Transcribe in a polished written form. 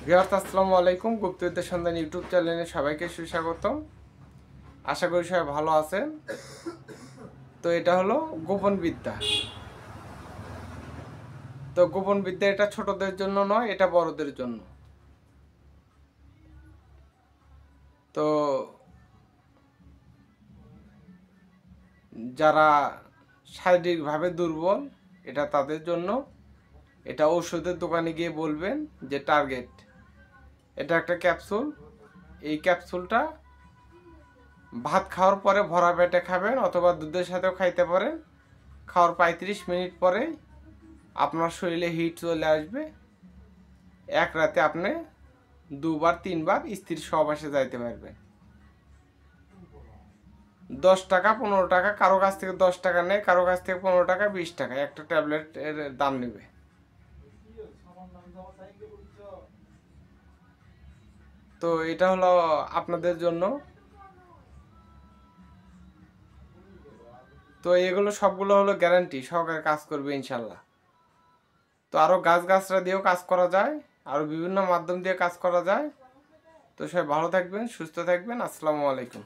Viewers আসসালামু আলাইকুম। গুপ্তবিদ্যা সন্ধান ইউটিউব চ্যানেলে সবাইকে সুস্বাগতম। আশা করি সবাই ভালো আছেন। তো এটা হলো গোপন বিদ্যা। তো গোপন বিদ্যা এটা ছোটদের জন্য নয়, এটা বড়দের জন্য। তো যারা শারীরিকভাবে দুর্বল এটা তাদের জন্য। এটা ওষুধের দোকানে গিয়ে বলবেন যে টার্গেট। এটা একটা ক্যাপসুল। এই ক্যাপসুলটা ভাত খাওয়ার পরে ভরা পেটে খাবেন অথবা দুধের সাথেও খাইতে পারেন। খাওয়ার 35 মিনিট পরে আপনার শরীরে হিট চলে আসবে। এক রাতে আপনি 2 বার 3 বার স্ত্রীর সহবাসে যাইতে পারবেন। 10 টাকা 15 টাকা, কারো কাছ থেকে 10 টাকা নেয়, কারো কাছ থেকে 15 টাকা 20 টাকা একটা ট্যাবলেটের দাম নেবে। তো এটা হলো আপনাদের জন্য। তো এগুলো সবগুলো হলো গ্যারান্টি সহকারে কাজ করবে ইনশাল্লাহ। তো আরও গাছগাছরা দিয়েও কাজ করা যায়, আরও বিভিন্ন মাধ্যম দিয়ে কাজ করা যায়। তো সবাই ভালো থাকবেন, সুস্থ থাকবেন। আসসালামু আলাইকুম।